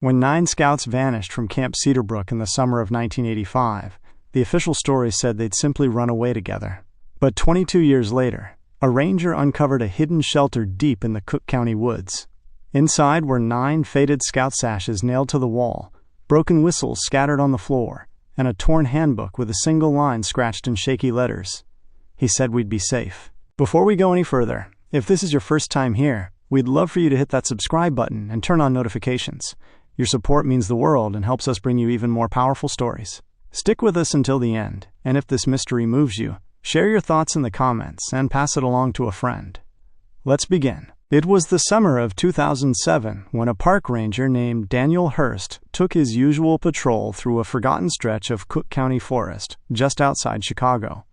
When 9 scouts vanished from Camp Cedarbrook in the summer of 1985, the official story said they'd simply run away together. But 22 years later, a ranger uncovered a hidden shelter deep in the Cook County woods. Inside were 9 faded scout sashes nailed to the wall, broken whistles scattered on the floor, and a torn handbook with a single line scratched in shaky letters. He said we'd be safe. Before we go any further, if this is your first time here, we'd love for you to hit that subscribe button and turn on notifications. Your support means the world and helps us bring you even more powerful stories. Stick with us until the end, and if this mystery moves you, share your thoughts in the comments and pass it along to a friend. Let's begin. It was the summer of 2007 when a park ranger named Daniel Hurst took his usual patrol through a forgotten stretch of Cook County forest just outside Chicago.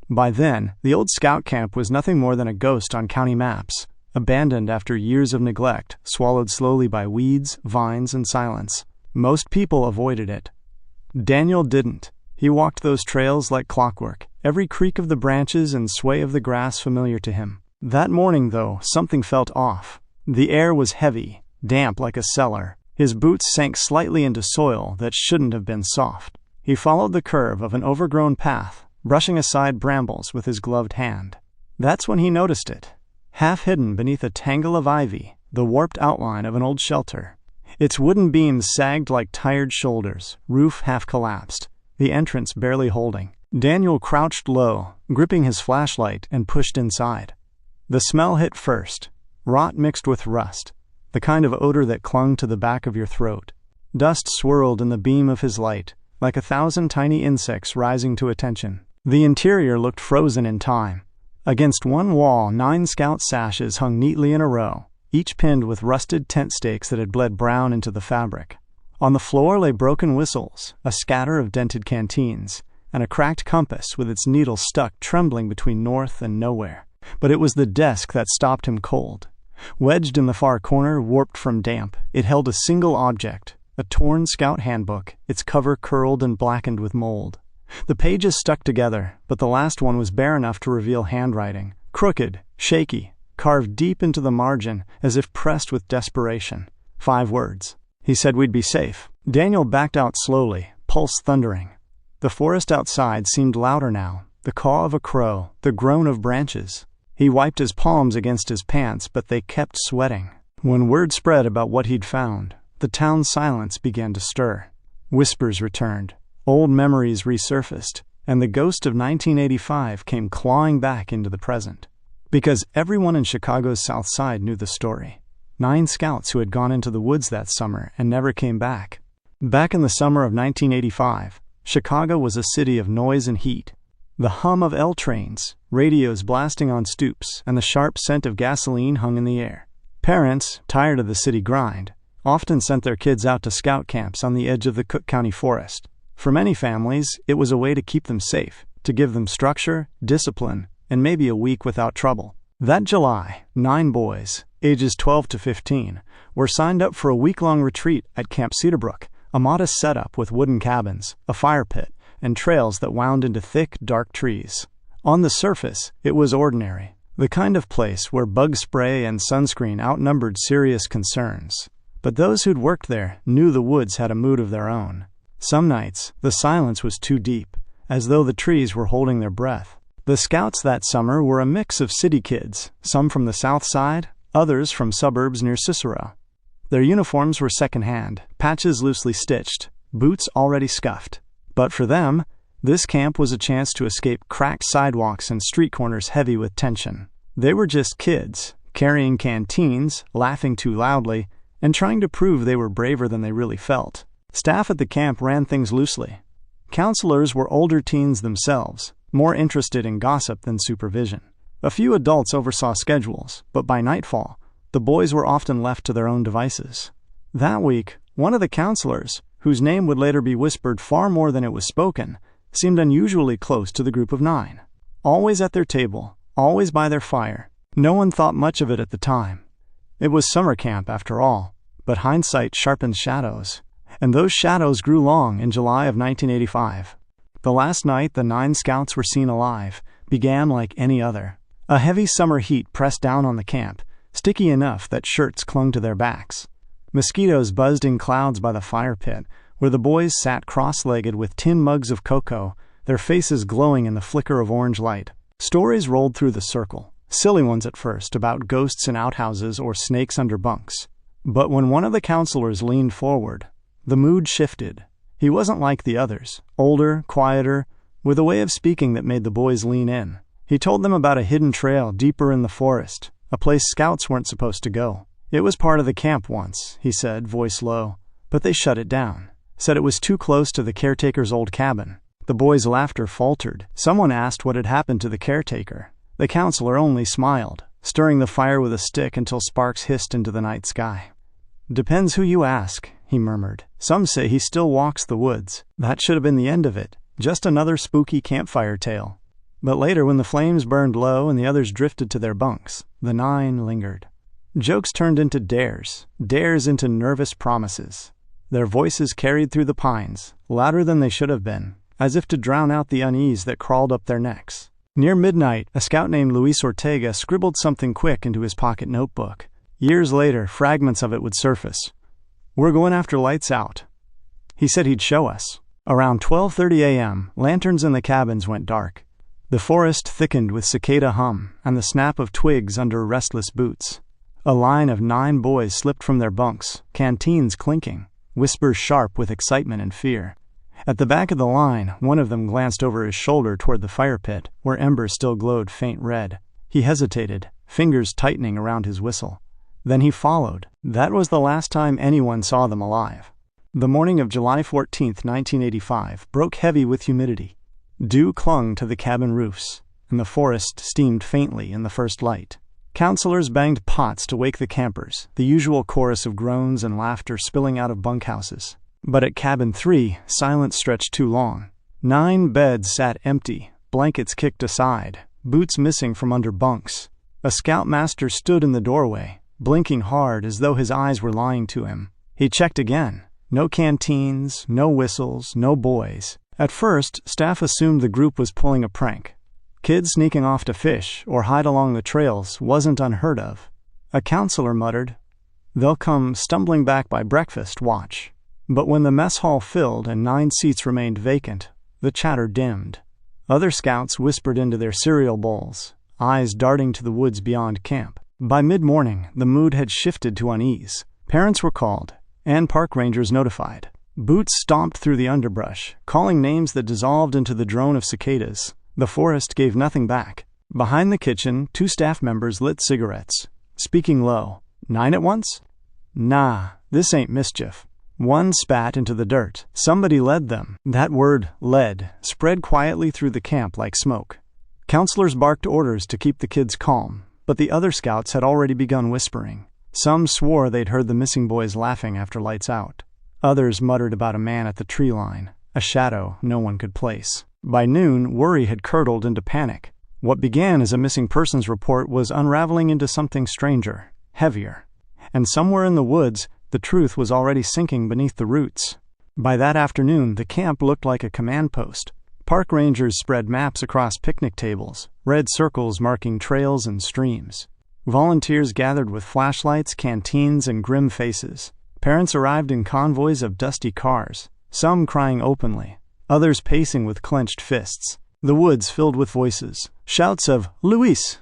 By then, the old scout camp was nothing more than a ghost on county maps, abandoned after years of neglect, swallowed slowly by weeds, vines, and silence. Most people avoided it. Daniel didn't. He walked those trails like clockwork, every creak of the branches and sway of the grass familiar to him. That morning, though, something felt off. The air was heavy, damp like a cellar. His boots sank slightly into soil that shouldn't have been soft. He followed the curve of an overgrown path, brushing aside brambles with his gloved hand. That's when he noticed it. Half hidden beneath a tangle of ivy, the warped outline of an old shelter. Its wooden beams sagged like tired shoulders, roof half collapsed, the entrance barely holding. Daniel crouched low, gripping his flashlight, and pushed inside. The smell hit first, rot mixed with rust, the kind of odor that clung to the back of your throat. Dust swirled in the beam of his light, like 1,000 tiny insects rising to attention. The interior looked frozen in time. Against one wall, 9 scout sashes hung neatly in a row, each pinned with rusted tent stakes that had bled brown into the fabric. On the floor lay broken whistles, a scatter of dented canteens, and a cracked compass with its needle stuck trembling between north and nowhere. But it was the desk that stopped him cold. Wedged in the far corner, warped from damp, it held a single object, a torn scout handbook, its cover curled and blackened with mold. The pages stuck together, but the last one was bare enough to reveal handwriting, crooked, shaky, carved deep into the margin as if pressed with desperation. 5 words. He said we'd be safe. Daniel backed out slowly, pulse thundering. The forest outside seemed louder now, the caw of a crow, the groan of branches. He wiped his palms against his pants, but they kept sweating. When word spread about what he'd found, the town's silence began to stir. Whispers returned. Old memories resurfaced, and the ghost of 1985 came clawing back into the present. Because everyone in Chicago's South Side knew the story. 9 scouts who had gone into the woods that summer and never came back. Back in the summer of 1985, Chicago was a city of noise and heat. The hum of L trains, radios blasting on stoops, and the sharp scent of gasoline hung in the air. Parents, tired of the city grind, often sent their kids out to scout camps on the edge of the Cook County forest. For many families, it was a way to keep them safe, to give them structure, discipline, and maybe a week without trouble. That July, 9 boys, ages 12 to 15, were signed up for a week-long retreat at Camp Cedarbrook, a modest setup with wooden cabins, a fire pit, and trails that wound into thick, dark trees. On the surface, it was ordinary, the kind of place where bug spray and sunscreen outnumbered serious concerns. But those who'd worked there knew the woods had a mood of their own. Some nights, the silence was too deep, as though the trees were holding their breath. The scouts that summer were a mix of city kids, some from the South Side, others from suburbs near Cicero. Their uniforms were secondhand, patches loosely stitched, boots already scuffed. But for them, this camp was a chance to escape cracked sidewalks and street corners heavy with tension. They were just kids, carrying canteens, laughing too loudly, and trying to prove they were braver than they really felt. Staff at the camp ran things loosely. Counselors were older teens themselves, more interested in gossip than supervision. A few adults oversaw schedules, but by nightfall, the boys were often left to their own devices. That week, one of the counselors, whose name would later be whispered far more than it was spoken, seemed unusually close to the group of 9. Always at their table, always by their fire. No one thought much of it at the time. It was summer camp, after all, but hindsight sharpens shadows. And those shadows grew long in July of 1985. The last night the 9 scouts were seen alive began like any other. A heavy summer heat pressed down on the camp, sticky enough that shirts clung to their backs. Mosquitoes buzzed in clouds by the fire pit, where the boys sat cross-legged with tin mugs of cocoa, their faces glowing in the flicker of orange light. Stories rolled through the circle, silly ones at first, about ghosts in outhouses or snakes under bunks. But when one of the counselors leaned forward, the mood shifted. He wasn't like the others, older, quieter, with a way of speaking that made the boys lean in. He told them about a hidden trail deeper in the forest, a place scouts weren't supposed to go. It was part of the camp once, he said, voice low, but they shut it down. Said it was too close to the caretaker's old cabin. The boys' laughter faltered. Someone asked what had happened to the caretaker. The counselor only smiled, stirring the fire with a stick until sparks hissed into the night sky. "Depends who you ask," he murmured. "Some say he still walks the woods. That should have been the end of it. Just another spooky campfire tale." But later, when the flames burned low and the others drifted to their bunks, the 9 lingered. Jokes turned into dares into nervous promises. Their voices carried through the pines, louder than they should have been, as if to drown out the unease that crawled up their necks. Near midnight, a scout named Luis Ortega scribbled something quick into his pocket notebook. Years later, fragments of it would surface. "We're going after lights out." He said he'd show us. Around 12:30 a.m., lanterns in the cabins went dark. The forest thickened with cicada hum and the snap of twigs under restless boots. A line of 9 boys slipped from their bunks, canteens clinking, whispers sharp with excitement and fear. At the back of the line, one of them glanced over his shoulder toward the fire pit, where embers still glowed faint red. He hesitated, fingers tightening around his whistle. Then he followed. That was the last time anyone saw them alive. The morning of July 14, 1985, broke heavy with humidity. Dew clung to the cabin roofs, and the forest steamed faintly in the first light. Counselors banged pots to wake the campers, the usual chorus of groans and laughter spilling out of bunkhouses. But at cabin 3, silence stretched too long. 9 beds sat empty, blankets kicked aside, boots missing from under bunks. A scoutmaster stood in the doorway, blinking hard as though his eyes were lying to him. He checked again. No canteens, no whistles, no boys. At first, staff assumed the group was pulling a prank. Kids sneaking off to fish or hide along the trails wasn't unheard of. A counselor muttered, "They'll come stumbling back by breakfast, watch." But when the mess hall filled and 9 seats remained vacant, the chatter dimmed. Other scouts whispered into their cereal bowls, eyes darting to the woods beyond camp. By mid-morning, the mood had shifted to unease. Parents were called, and park rangers notified. Boots stomped through the underbrush, calling names that dissolved into the drone of cicadas. The forest gave nothing back. Behind the kitchen, 2 staff members lit cigarettes, speaking low. 9 at once? "Nah, this ain't mischief." One spat into the dirt. Somebody led them. That word, led, spread quietly through the camp like smoke. Counselors barked orders to keep the kids calm, but the other scouts had already begun whispering. Some swore they'd heard the missing boys laughing after lights out. Others muttered about a man at the tree line, a shadow no one could place. By noon, worry had curdled into panic. What began as a missing persons report was unraveling into something stranger, heavier. And somewhere in the woods, the truth was already sinking beneath the roots. By that afternoon, the camp looked like a command post. Park rangers spread maps across picnic tables, red circles marking trails and streams. Volunteers gathered with flashlights, canteens, and grim faces. Parents arrived in convoys of dusty cars, some crying openly, others pacing with clenched fists. The woods filled with voices. Shouts of "Luis!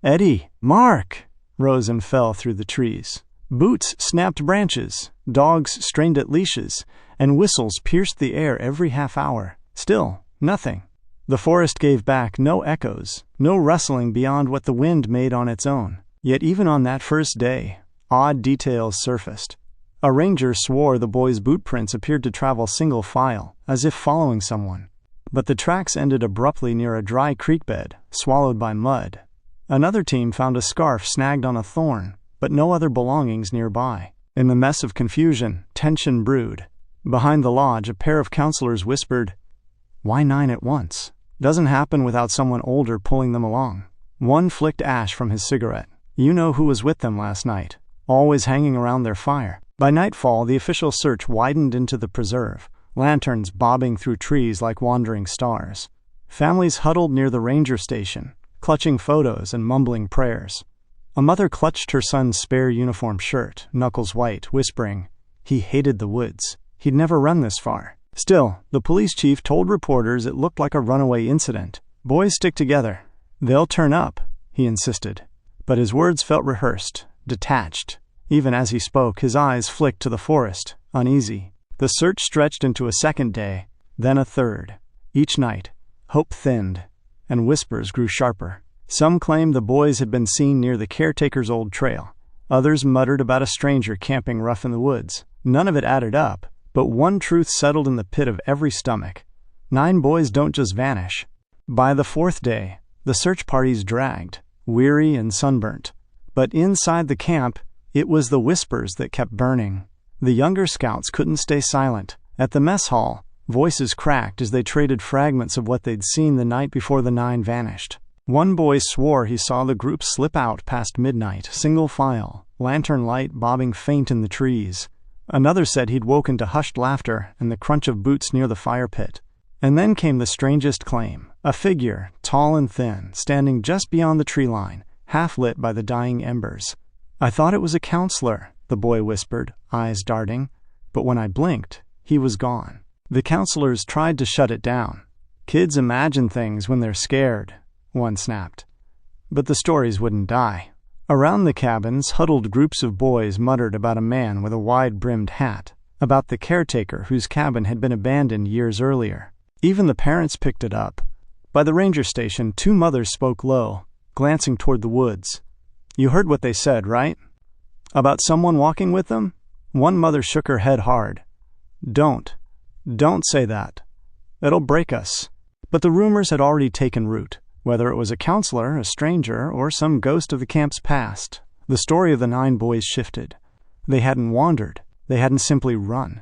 Eddie! Mark!" rose and fell through the trees. Boots snapped branches, dogs strained at leashes, and whistles pierced the air every half hour. Still, nothing. The forest gave back no echoes, no rustling beyond what the wind made on its own. Yet even on that first day, odd details surfaced. A ranger swore the boys' boot prints appeared to travel single file, as if following someone. But the tracks ended abruptly near a dry creek bed, swallowed by mud. Another team found a scarf snagged on a thorn, but no other belongings nearby. In the mess of confusion, tension brewed. Behind the lodge, a pair of counselors whispered, "Why 9 at once? Doesn't happen without someone older pulling them along." One flicked ash from his cigarette. "You know who was with them last night, always hanging around their fire." By nightfall, the official search widened into the preserve, lanterns bobbing through trees like wandering stars. Families huddled near the ranger station, clutching photos and mumbling prayers. A mother clutched her son's spare uniform shirt, knuckles white, whispering, he hated the woods. He'd never run this far. Still, the police chief told reporters it looked like a runaway incident. Boys stick together. They'll turn up, he insisted. But his words felt rehearsed, detached. Even as he spoke, his eyes flicked to the forest, uneasy. The search stretched into a second day, then a third. Each night, hope thinned, and whispers grew sharper. Some claimed the boys had been seen near the caretaker's old trail. Others muttered about a stranger camping rough in the woods. None of it added up, but one truth settled in the pit of every stomach. 9 boys don't just vanish. By the 4th day, the search parties dragged, weary and sunburnt. But inside the camp, it was the whispers that kept burning. The younger scouts couldn't stay silent. At the mess hall, voices cracked as they traded fragments of what they'd seen the night before the 9 vanished. One boy swore he saw the group slip out past midnight, single file, lantern light bobbing faint in the trees. Another said he'd woken to hushed laughter and the crunch of boots near the fire pit. And then came the strangest claim, a figure, tall and thin, standing just beyond the tree line, half lit by the dying embers. I thought it was a counselor, the boy whispered, eyes darting, but when I blinked, he was gone. The counselors tried to shut it down. Kids imagine things when they're scared, one snapped. But the stories wouldn't die. Around the cabins, huddled groups of boys muttered about a man with a wide-brimmed hat, about the caretaker whose cabin had been abandoned years earlier. Even the parents picked it up. By the ranger station, 2 mothers spoke low, glancing toward the woods. You heard what they said, right? About someone walking with them? One mother shook her head hard. Don't say that. It'll break us. But the rumors had already taken root. Whether it was a counselor, a stranger, or some ghost of the camp's past, the story of the 9 boys shifted. They hadn't wandered. They hadn't simply run.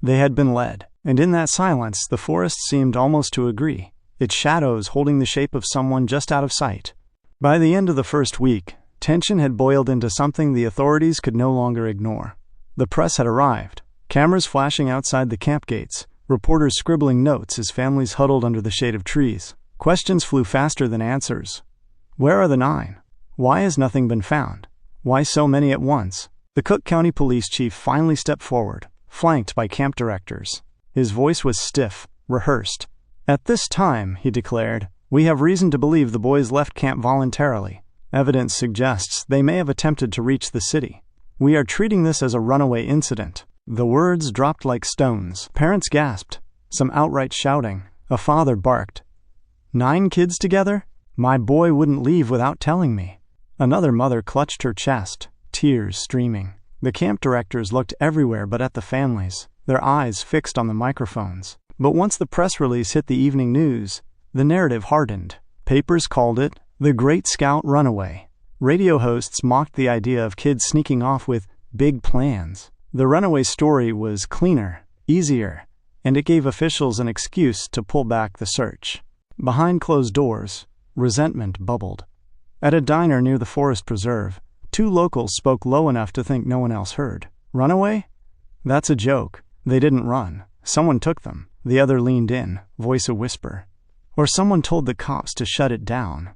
They had been led. And in that silence, the forest seemed almost to agree, its shadows holding the shape of someone just out of sight. By the end of the first week, tension had boiled into something the authorities could no longer ignore. The press had arrived, cameras flashing outside the camp gates, reporters scribbling notes as families huddled under the shade of trees. Questions flew faster than answers. Where are the 9? Why has nothing been found? Why so many at once? The Cook County police chief finally stepped forward, flanked by camp directors. His voice was stiff, rehearsed. At this time, he declared, we have reason to believe the boys left camp voluntarily. Evidence suggests they may have attempted to reach the city. We are treating this as a runaway incident. The words dropped like stones. Parents gasped, some outright shouting. A father barked. 9 kids together? My boy wouldn't leave without telling me. Another mother clutched her chest, tears streaming. The camp directors looked everywhere but at the families, their eyes fixed on the microphones. But once the press release hit the evening news, the narrative hardened. Papers called it the Great Scout Runaway. Radio hosts mocked the idea of kids sneaking off with big plans. The runaway story was cleaner, easier, and it gave officials an excuse to pull back the search. Behind closed doors, resentment bubbled. At a diner near the forest preserve, 2 locals spoke low enough to think no one else heard. Runaway? That's a joke. They didn't run. Someone took them. The other leaned in, voice a whisper. Or someone told the cops to shut it down.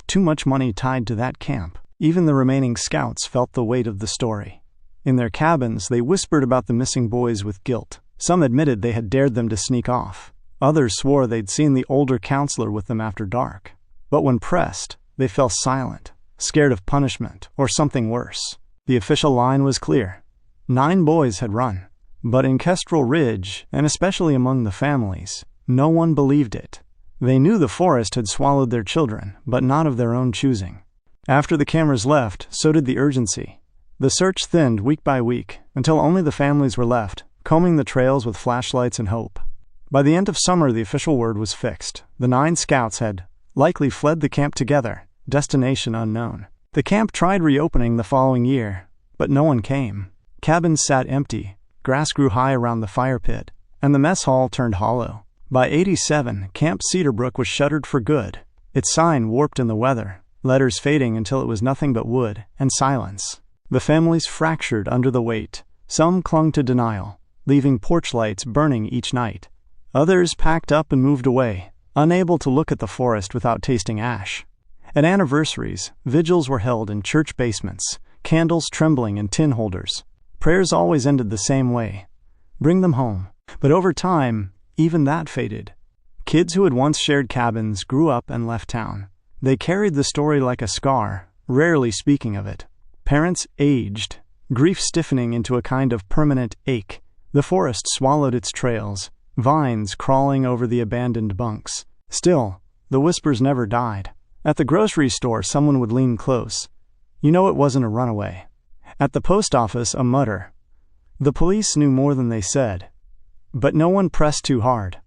Too much money tied to that camp. Even the remaining scouts felt the weight of the story. In their cabins, they whispered about the missing boys with guilt. Some admitted they had dared them to sneak off. Others swore they'd seen the older counselor with them after dark. But when pressed, they fell silent, scared of punishment or something worse. The official line was clear. 9 boys had run. But in Kestrel Ridge, and especially among the families, no one believed it. They knew the forest had swallowed their children, but not of their own choosing. After the cameras left, so did the urgency. The search thinned week by week, until only the families were left, combing the trails with flashlights and hope. By the end of summer, the official word was fixed. The 9 scouts had likely fled the camp together, destination unknown. The camp tried reopening the following year, but no one came. Cabins sat empty, grass grew high around the fire pit, and the mess hall turned hollow. By '87, Camp Cedarbrook was shuttered for good, its sign warped in the weather, letters fading until it was nothing but wood and silence. The families fractured under the weight. Some clung to denial, leaving porch lights burning each night. Others packed up and moved away, unable to look at the forest without tasting ash. At anniversaries, vigils were held in church basements, candles trembling in tin holders. Prayers always ended the same way: bring them home. But over time, even that faded. Kids who had once shared cabins grew up and left town. They carried the story like a scar, rarely speaking of it. Parents aged, grief stiffening into a kind of permanent ache. The forest swallowed its trails, vines crawling over the abandoned bunks. Still, the whispers never died. At the grocery store, someone would lean close. You know it wasn't a runaway. At the post office, a mutter. The police knew more than they said. But no one pressed too hard.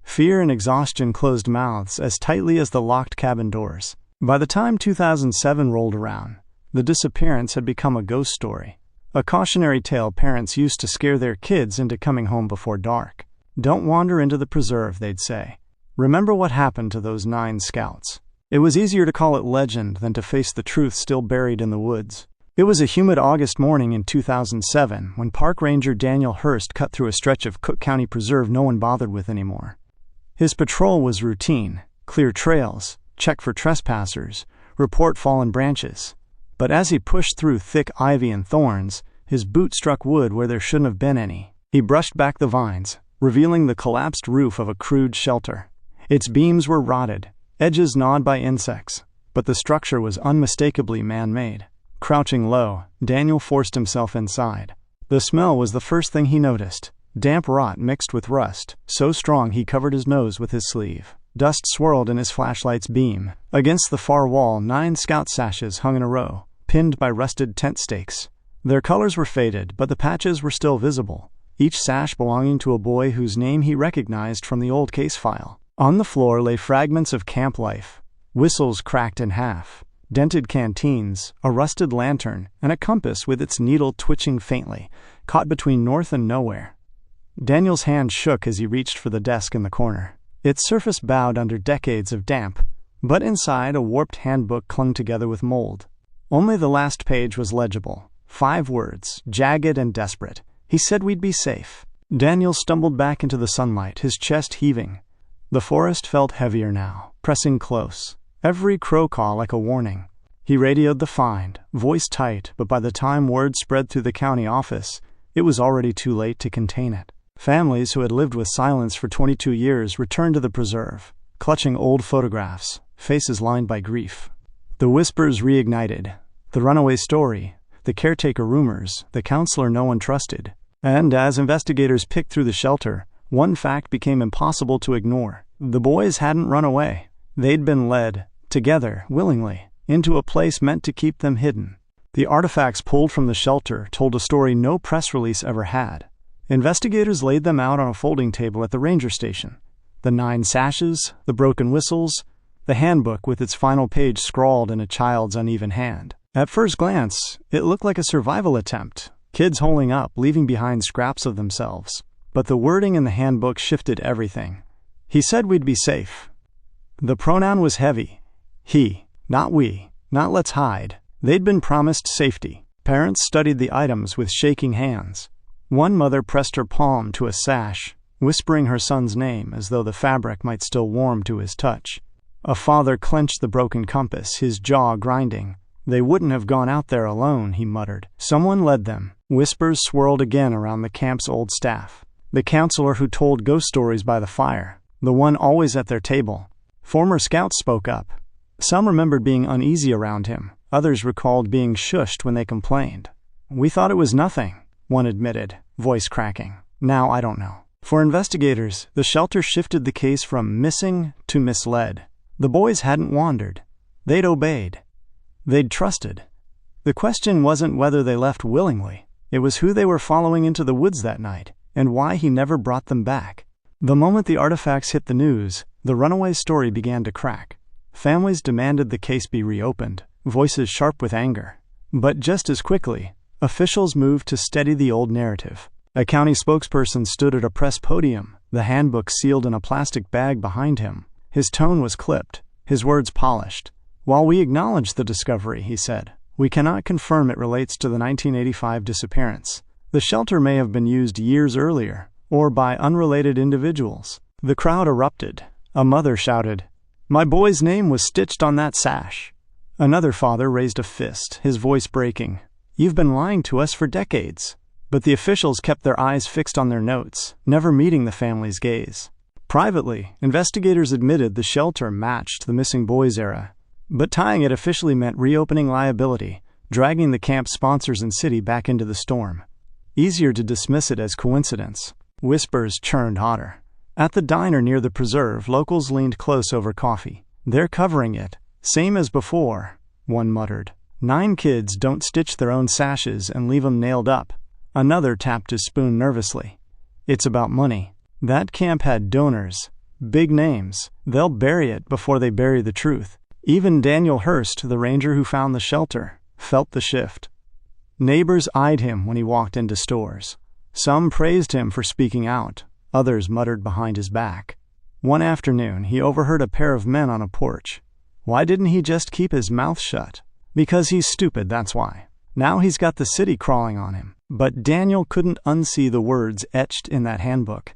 Fear and exhaustion closed mouths as tightly as the locked cabin doors. By the time 2007 rolled around, the disappearance had become a ghost story. A cautionary tale parents used to scare their kids into coming home before dark. Don't wander into the preserve, they'd say. Remember what happened to those 9 scouts. It was easier to call it legend than to face the truth still buried in the woods. It was a humid August morning in 2007 when Park Ranger Daniel Hurst cut through a stretch of Cook County Preserve no one bothered with anymore. His patrol was routine: clear trails, check for trespassers, report fallen branches. But as he pushed through thick ivy and thorns, his boot struck wood where there shouldn't have been any. He brushed back the vines, revealing the collapsed roof of a crude shelter. Its beams were rotted, edges gnawed by insects, but the structure was unmistakably man-made. Crouching low, Daniel forced himself inside. The smell was the first thing he noticed: damp rot mixed with rust, so strong he covered his nose with his sleeve. Dust swirled in his flashlight's beam. Against the far wall, 9 scout sashes hung in a row, pinned by rusted tent stakes. Their colors were faded, but the patches were still visible, each sash belonging to a boy whose name he recognized from the old case file. On the floor lay fragments of camp life: whistles cracked in half, dented canteens, a rusted lantern, and a compass with its needle twitching faintly, caught between north and nowhere. Daniel's hand shook as he reached for the desk in the corner. Its surface bowed under decades of damp, but inside a warped handbook clung together with mold. Only the last page was legible. 5 words, jagged and desperate. He said we'd be safe. Daniel stumbled back into the sunlight, his chest heaving. The forest felt heavier now, pressing close, every crow call like a warning. He radioed the find, voice tight, but by the time word spread through the county office, it was already too late to contain it. Families who had lived with silence for 22 years returned to the preserve, clutching old photographs, faces lined by grief. The whispers reignited. The runaway story, the caretaker rumors, the counselor no one trusted. And as investigators picked through the shelter, one fact became impossible to ignore. The boys hadn't run away. They'd been led, together, willingly, into a place meant to keep them hidden. The artifacts pulled from the shelter told a story no press release ever had. Investigators laid them out on a folding table at the ranger station. The 9 sashes, the broken whistles, the handbook with its final page scrawled in a child's uneven hand. At first glance, it looked like a survival attempt, kids holing up, leaving behind scraps of themselves. But the wording in the handbook shifted everything. He said we'd be safe. The pronoun was heavy. He, not we, not let's hide. They'd been promised safety. Parents studied the items with shaking hands. One mother pressed her palm to a sash, whispering her son's name as though the fabric might still warm to his touch. A father clenched the broken compass, his jaw grinding. They wouldn't have gone out there alone, he muttered. Someone led them. Whispers swirled again around the camp's old staff. The counselor who told ghost stories by the fire, the one always at their table. Former scouts spoke up. Some remembered being uneasy around him. Others recalled being shushed when they complained. We thought it was nothing, one admitted, voice cracking. Now I don't know. For investigators, the shelter shifted the case from missing to misled. The boys hadn't wandered. They'd obeyed. They'd trusted. The question wasn't whether they left willingly. It was who they were following into the woods that night, and why he never brought them back. The moment the artifacts hit the news, the runaway story began to crack. Families demanded the case be reopened, voices sharp with anger. But just as quickly, officials moved to steady the old narrative. A county spokesperson stood at a press podium, the handbook sealed in a plastic bag behind him. His tone was clipped, his words polished. While we acknowledge the discovery, he said, we cannot confirm it relates to the 1985 disappearance. The shelter may have been used years earlier, or by unrelated individuals. The crowd erupted. A mother shouted, My boy's name was stitched on that sash." Another father raised a fist, his voice breaking. "You've been lying to us for decades." But the officials kept their eyes fixed on their notes, never meeting the family's gaze. Privately, investigators admitted the shelter matched the missing boys era. But tying it officially meant reopening liability, dragging the camp's sponsors and city back into the storm. Easier to dismiss it as coincidence. Whispers churned hotter. At the diner near the preserve, locals leaned close over coffee. "They're covering it. Same as before," one muttered. 9 kids don't stitch their own sashes and leave 'em nailed up." Another tapped his spoon nervously. "It's about money. That camp had donors. Big names. They'll bury it before they bury the truth." Even Daniel Hurst, the ranger who found the shelter, felt the shift. Neighbors eyed him when he walked into stores. Some praised him for speaking out. Others muttered behind his back. One afternoon, he overheard a pair of men on a porch. Why didn't he just keep his mouth shut? Because he's stupid, that's why. Now he's got the city crawling on him. But Daniel couldn't unsee the words etched in that handbook.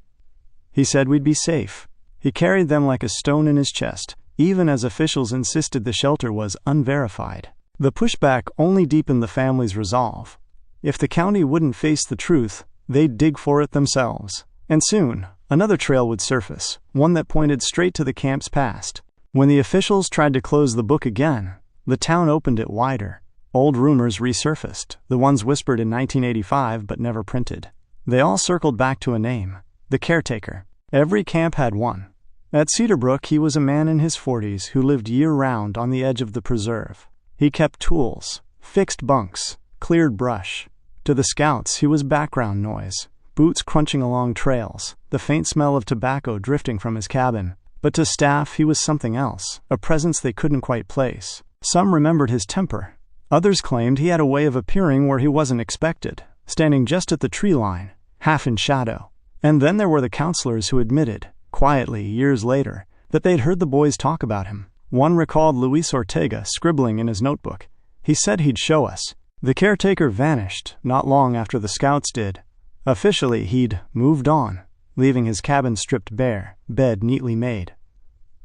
He said we'd be safe. He carried them like a stone in his chest, even as officials insisted the shelter was unverified. The pushback only deepened the family's resolve. If the county wouldn't face the truth, they'd dig for it themselves. And soon, another trail would surface, one that pointed straight to the camp's past. When the officials tried to close the book again, the town opened it wider. Old rumors resurfaced, the ones whispered in 1985 but never printed. They all circled back to a name: the caretaker. Every camp had one. At Cedarbrook, he was a man in his 40s who lived year-round on the edge of the preserve. He kept tools, fixed bunks, cleared brush. To the scouts, he was background noise, boots crunching along trails, the faint smell of tobacco drifting from his cabin. But to staff, he was something else, a presence they couldn't quite place. Some remembered his temper. Others claimed he had a way of appearing where he wasn't expected, standing just at the tree line, half in shadow. And then there were the counselors who admitted, quietly years later, that they'd heard the boys talk about him. One recalled Luis Ortega scribbling in his notebook. He said he'd show us. The caretaker vanished not long after the scouts did. Officially, he'd moved on, leaving his cabin stripped bare, bed neatly made.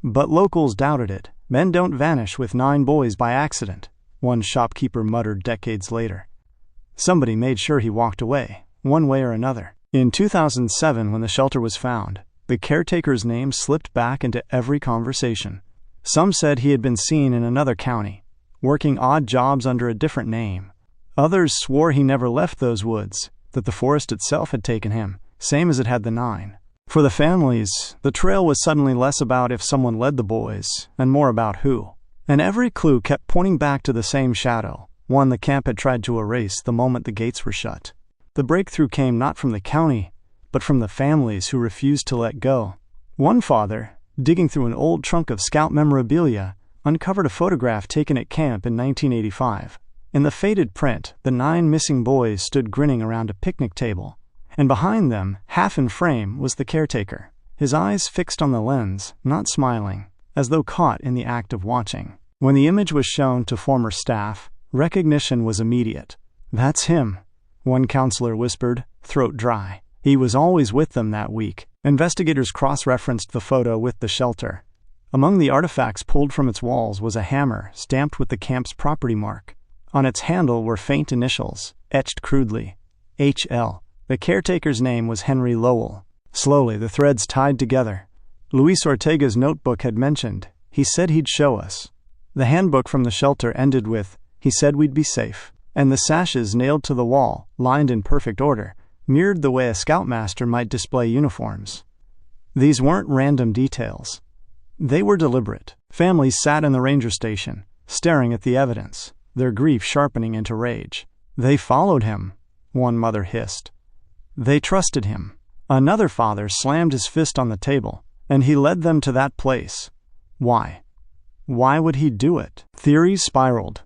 But locals doubted it. Men don't vanish with 9 boys by accident, one shopkeeper muttered decades later. Somebody made sure he walked away, one way or another. In 2007, when the shelter was found, the caretaker's name slipped back into every conversation. Some said he had been seen in another county, working odd jobs under a different name. Others swore he never left those woods, that the forest itself had taken him, same as it had the 9. For the families, the trail was suddenly less about if someone led the boys, and more about who. And every clue kept pointing back to the same shadow, one the camp had tried to erase the moment the gates were shut. The breakthrough came not from the county, but from the families who refused to let go. One father, digging through an old trunk of Scout memorabilia, uncovered a photograph taken at camp in 1985. In the faded print, the 9 missing boys stood grinning around a picnic table, and behind them, half in frame, was the caretaker, his eyes fixed on the lens, not smiling, as though caught in the act of watching. When the image was shown to former staff, recognition was immediate. "That's him," one counselor whispered, throat dry. He was always with them that week. Investigators cross-referenced the photo with the shelter. Among the artifacts pulled from its walls was a hammer stamped with the camp's property mark. On its handle were faint initials, etched crudely: H.L. The caretaker's name was Henry Lowell. Slowly, the threads tied together. Luis Ortega's notebook had mentioned, "He said he'd show us." The handbook from the shelter ended with, "He said we'd be safe." And the sashes nailed to the wall, lined in perfect order, mirrored the way a scoutmaster might display uniforms. These weren't random details. They were deliberate. Families sat in the ranger station, staring at the evidence, their grief sharpening into rage. "They followed him," one mother hissed. "They trusted him." Another father slammed his fist on the table, "And he led them to that place." Why? Why would he do it? Theories spiraled.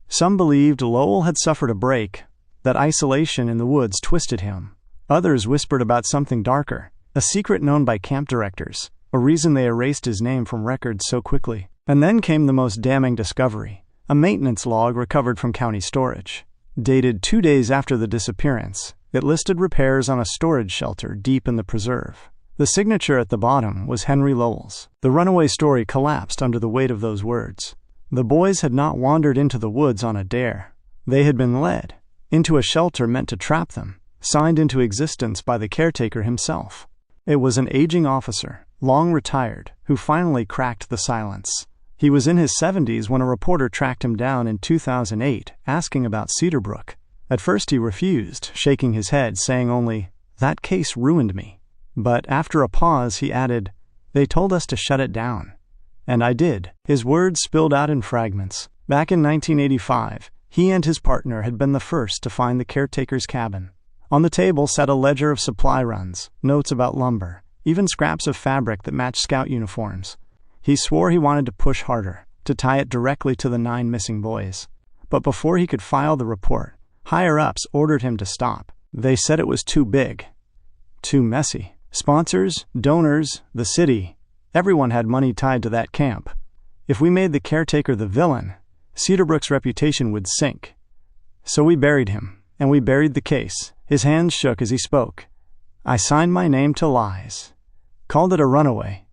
Some believed Lowell had suffered a break, that isolation in the woods twisted him. Others whispered about something darker, a secret known by camp directors, a reason they erased his name from records so quickly. And then came the most damning discovery, a maintenance log recovered from county storage. Dated 2 days after the disappearance, it listed repairs on a storage shelter deep in the preserve. The signature at the bottom was Henry Lowell's. The runaway story collapsed under the weight of those words. The boys had not wandered into the woods on a dare. They had been led into a shelter meant to trap them, signed into existence by the caretaker himself. It was an aging officer, long retired, who finally cracked the silence. He was in his 70s when a reporter tracked him down in 2008, asking about Cedarbrook. At first he refused, shaking his head, saying only, "That case ruined me." But after a pause he added, "They told us to shut it down." And I did. His words spilled out in fragments. Back in 1985, he and his partner had been the first to find the caretaker's cabin. On the table sat a ledger of supply runs, notes about lumber, even scraps of fabric that matched scout uniforms. He swore he wanted to push harder, to tie it directly to the 9 missing boys. But before he could file the report, higher-ups ordered him to stop. They said it was too big, too messy. Sponsors, donors, the city, everyone had money tied to that camp. If we made the caretaker the villain, Cedarbrook's reputation would sink. So we buried him, and we buried the case. His hands shook as he spoke. I signed my name to lies. Called it a runaway.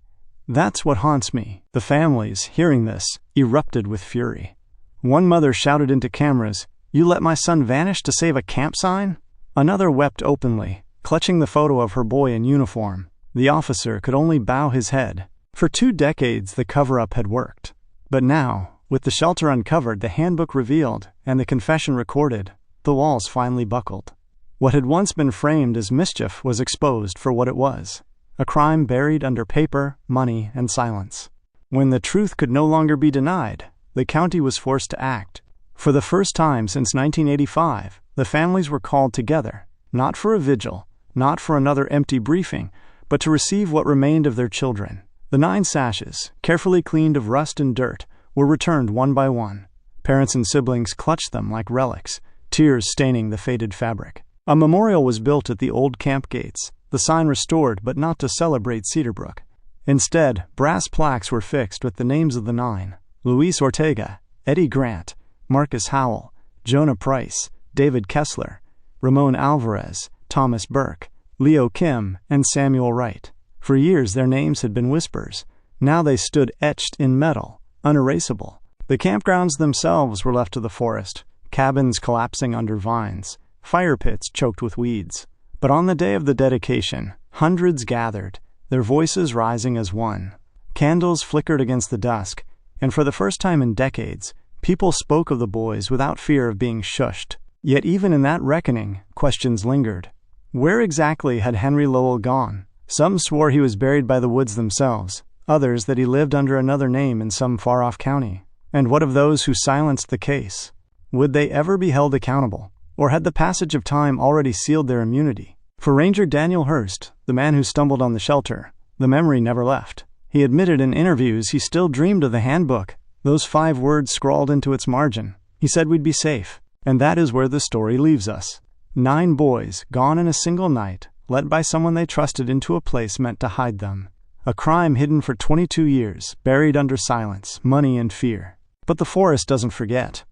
That's what haunts me. The families, hearing this, erupted with fury. One mother shouted into cameras, "You let my son vanish to save a camp sign?" Another wept openly, clutching the photo of her boy in uniform. The officer could only bow his head. For 2 decades the cover-up had worked. But now, with the shelter uncovered, the handbook revealed, and the confession recorded, the walls finally buckled. What had once been framed as mischief was exposed for what it was. A crime buried under paper, money, and silence. When the truth could no longer be denied, the county was forced to act. For the first time since 1985, the families were called together, not for a vigil, not for another empty briefing, but to receive what remained of their children. The 9 sashes, carefully cleaned of rust and dirt, were returned one by one. Parents and siblings clutched them like relics, tears staining the faded fabric. A memorial was built at the old camp gates, the sign restored but not to celebrate Cedarbrook. Instead, brass plaques were fixed with the names of the 9: Luis Ortega, Eddie Grant, Marcus Howell, Jonah Price, David Kessler, Ramon Alvarez, Thomas Burke, Leo Kim, and Samuel Wright. For years their names had been whispers. Now they stood etched in metal, unerasable. The campgrounds themselves were left to the forest, cabins collapsing under vines, fire pits choked with weeds. But on the day of the dedication, hundreds gathered, their voices rising as one. Candles flickered against the dusk, and for the first time in decades, people spoke of the boys without fear of being shushed. Yet even in that reckoning, questions lingered. Where exactly had Henry Lowell gone? Some swore he was buried by the woods themselves, others that he lived under another name in some far-off county. And what of those who silenced the case? Would they ever be held accountable? Or had the passage of time already sealed their immunity? For Ranger Daniel Hurst, the man who stumbled on the shelter, the memory never left. He admitted in interviews he still dreamed of the handbook, those 5 words scrawled into its margin. He said we'd be safe. And that is where the story leaves us. 9 boys, gone in a single night, led by someone they trusted into a place meant to hide them. A crime hidden for 22 years, buried under silence, money, and fear. But the forest doesn't forget.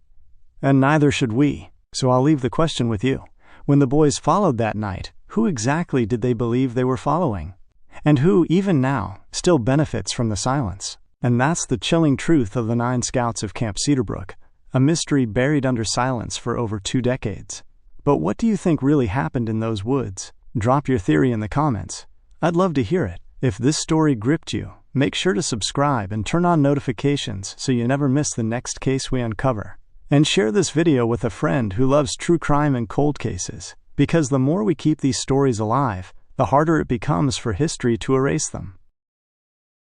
And neither should we. So I'll leave the question with you. When the boys followed that night, who exactly did they believe they were following? And who, even now, still benefits from the silence? And that's the chilling truth of the 9 scouts of Camp Cedarbrook, a mystery buried under silence for over 2 decades. But what do you think really happened in those woods? Drop your theory in the comments. I'd love to hear it. If this story gripped you, make sure to subscribe and turn on notifications so you never miss the next case we uncover. And share this video with a friend who loves true crime and cold cases, because the more we keep these stories alive, the harder it becomes for history to erase them.